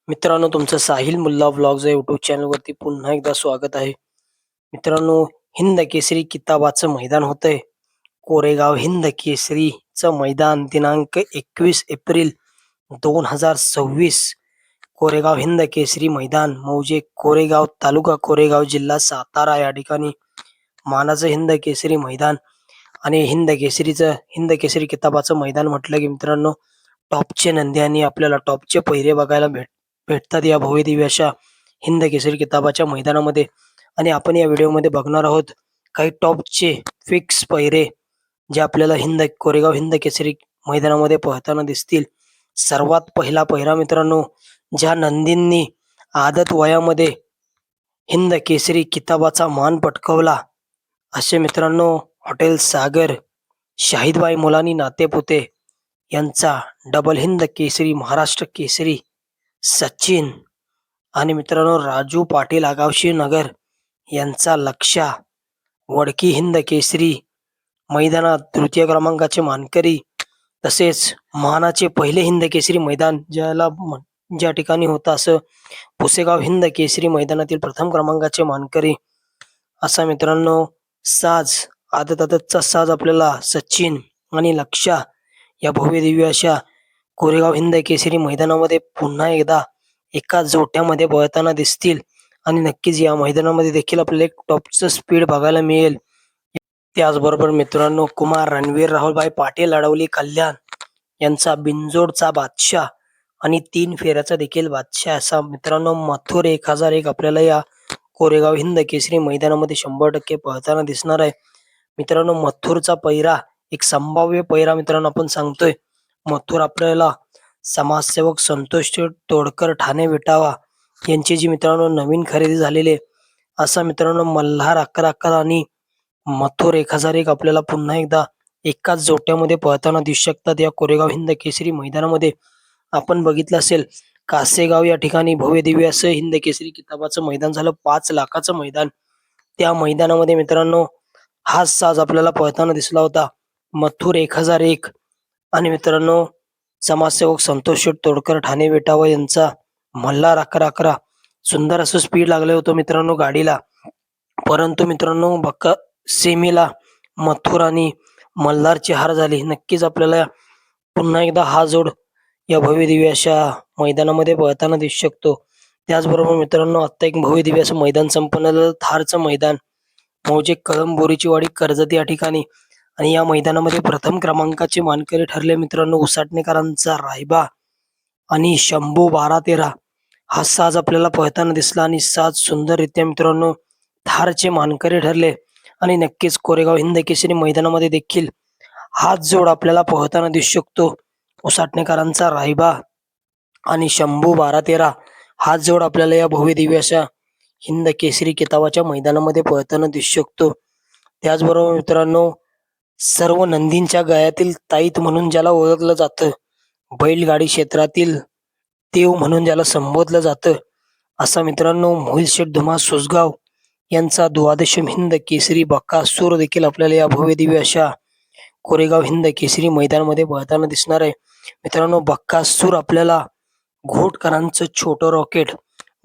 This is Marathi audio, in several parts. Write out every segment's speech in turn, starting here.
मित्रांनो, तुमचं साहिल मुल्ला व्लॉग्स या यूट्यूब चॅनलवरती पुन्हा एकदा स्वागत आहे. मित्रांनो, हिंद केसरी किताबाचं मैदान होतंय. कोरेगाव हिंद केसरीचं मैदान दिनांक 21 एप्रिल 2026. कोरेगाव हिंद केसरी मैदान मौजे कोरेगाव, तालुका कोरेगाव, जिल्हा सातारा या ठिकाणी मानाचं हिंद केसरी मैदान. आणि हिंद केसरी किताबाचं मैदान म्हटलं की मित्रांनो, टॉपचे नंदी आणि आपल्याला टॉपचे पहिरे बघायला भेटतात या भव्य दिव्य अशा हिंद केसरी किताबाच्या मैदानामध्ये. आणि आपण या व्हिडिओमध्ये बघणार आहोत काही टॉपचे फिक्स पहिरे जे आपल्याला कोरेगाव हिंद केसरी मैदानामध्ये पळताना दिसतील. सर्वात पहिला पहिरा मित्रांनो, ज्या नंदींनी आदत वयामध्ये हिंद केसरी किताबाचा मान पटकावला असे मित्रांनो, हॉटेल सागर, शाहिदबाई मुलानी नातेपुते यांचा डबल हिंद केसरी, महाराष्ट्र केसरी सचिन, आणि मित्रांनो राजू पाटील आगावशी नगर यांचा लक्षा, वडकी हिंद केसरी मैदानात तृतीय क्रमांकाचे मानकरी. तसेच मानाचे पहिले हिंद केसरी मैदान ज्या ठिकाणी होतं असं पुसेगाव हिंद केसरी मैदानातील प्रथम क्रमांकाचे मानकरी असा मित्रांनो आदतचा साज आपल्याला सचिन आणि लक्षा या भव्य दिव्य अशा कोरेगाव हिंद केसरी मैदानामध्ये पुन्हा एकदा एकाच जोट्यामध्ये पळताना दिसतील. आणि नक्कीच या मैदानामध्ये देखील आपल्याला एक टॉपचं स्पीड बघायला मिळेल. त्याचबरोबर मित्रांनो, कुमार रणवीर राहुलभाई पाटील अडवली कल्याण यांचा बिनजोडचा बादशाह आणि 3 फेऱ्याचा देखील बादशाह असा मित्रांनो मथुर 1001 आपल्याला या कोरेगाव हिंद केसरी मैदानामध्ये 100% पळताना दिसणार आहे. मित्रांनो, मथुरचा पहिरा एक संभाव्य पहिरा मित्रांनो आपण सांगतोय. मथुर आपल्याला समाजसेवक संतोष तोडकर ठाणे विटावा यांची जी मित्रांनो नवीन खरेदी झालेली असा मित्रांनो मल्हार 11 आणि मथुर 1001 आपल्याला पुन्हा एकदा एकाच जोट्यामध्ये पळताना दिसू शकतात या कोरेगाव हिंद केसरी मैदानामध्ये. आपण बघितलं असेल कासेगाव या ठिकाणी भव्य दिव्य असं हिंद केसरी किताबाचं मैदान झालं, 5 लाखाचं मैदान. त्या मैदानामध्ये मित्रांनो हाच साज आपल्याला पळताना दिसला होता, मथुर 1001 आणि मित्रांनो समाजसेवक संतोष तोडकर ठाणे विटावा यांचा मल्हार 11. सुंदर असं स्पीड लागलं होतं मित्रांनो गाडीला. परंतु मित्रांनो सेमीला मथुर आणि मल्हारची हार झाली. नक्कीच आपल्याला पुन्हा एकदा हा जोड या भव्य दिव्य अशा मैदानामध्ये पळताना दिसू शकतो. त्याचबरोबर मित्रांनो, आता एक भव्य दिव्य असं मैदान संपन्न झालं, थारचं मैदान मौजे कळंब बोरीचीवाडी कर्जत या ठिकाणी. आणि या मैदानामध्ये प्रथम क्रमांकाचे मानकरी ठरले मित्रांनो उसाटणेकरांचा रायबा आणि शंभू 12-13 हा साज आपल्याला पळताना दिसला. आणि साज सुंदररित्या मित्रांनो थारचे मानकरी ठरले. आणि नक्कीच कोरेगाव हिंद केसरी मैदानामध्ये देखील हाच जोड आपल्याला पळताना दिसू शकतो. उसाटणेकरांचा रायबा आणि शंभू 12-13 हाच जोड आपल्याला या भव्य दिव्य अशा हिंद केसरी किताबाच्या मैदानामध्ये पळताना दिसू शकतो. त्याचबरोबर मित्रांनो, सर्व नंदींच्या गळ्यातील ताईत म्हणून ज्याला ओळखलं जातं, बैलगाडी क्षेत्रातील देव म्हणून ज्याला संबोधलं जातं असा मित्रांनो मोहिल शेठ धुमा सुसगाव यांचा 12 हिंद केसरी बकासूर देखील आपल्याला या भव्य दिव्य अशा कोरेगाव हिंद केसरी मैदानामध्ये पळताना दिसणार आहे. मित्रांनो, बकासूर आपल्याला घोटकरांचं छोटं रॉकेट,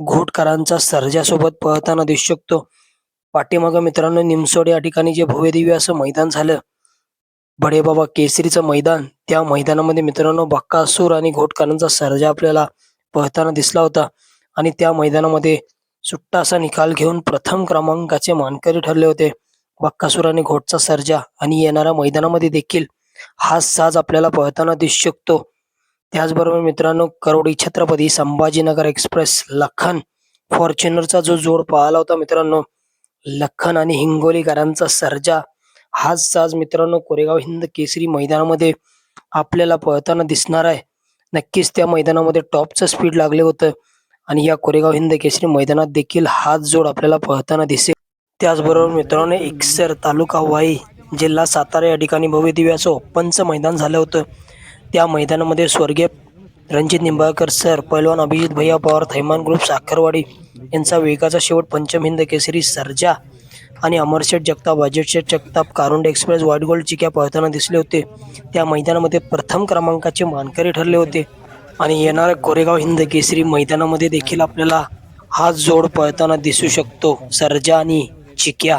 घोटकरांचा सर्जासोबत पळताना दिसू शकतो. पाठीमागं मित्रांनो निमसोड या ठिकाणी जे भव्य दिव्य असं मैदान झालं, बडेबाबा केसरीचं मैदान, त्या मैदानामध्ये मित्रांनो बकासूर आणि घोटकरांचा सर्जा आपल्याला पळताना दिसला होता. आणि त्या मैदानामध्ये सुट्टा असा निकाल घेऊन प्रथम क्रमांकाचे मानकरी ठरले होते बकासूर आणि घोटचा सर्जा. आणि येणाऱ्या मैदानामध्ये देखील हा साज आपल्याला पळताना दिसू शकतो. त्याचबरोबर मित्रांनो, करोडी छत्रपती संभाजीनगर एक्सप्रेस लखन फॉर्च्युनरचा जो जोड पाहिला होता मित्रांनो, लखन आणि हिंगोलीकरांचा सर्जा, हाच साज मित्रांनो कोरेगाव हिंद केसरी मैदानामध्ये आपल्याला पळताना दिसणार आहे. नक्कीच त्या मैदानामध्ये टॉपचं स्पीड लागले होतं आणि या कोरेगाव हिंद केसरी मैदानात देखील हाच जोड आपल्याला पळताना दिसेल. त्याचबरोबर मित्रांनो, एकसर तालुका वाई, जिल्हा सातारा या ठिकाणी भव्य दिव्य असं ओपनचं मैदान झालं होतं. त्या मैदानामध्ये स्वर्गीय रणजित निंबाळकर सर, पैलवान अभिजित भैया पवार, थैमान ग्रुप साखरवाडी यांचा वेगाचा शेवट पंचम हिंद केसरी सर्जा आणि अमरशेठ Jagtap, अजितशेठ Jagtap, Karunde express, white gold चिक्या पळताना दिसले होते. त्या मैदानामध्ये प्रथम क्रमांकाचे मानकरी ठरले होते आणि येणाऱ्या कोरेगाव हिंद केसरी मैदानामध्ये देखील आपल्याला हा जोड पळताना दिसू शकतो, सर्जा आणि चिक्या.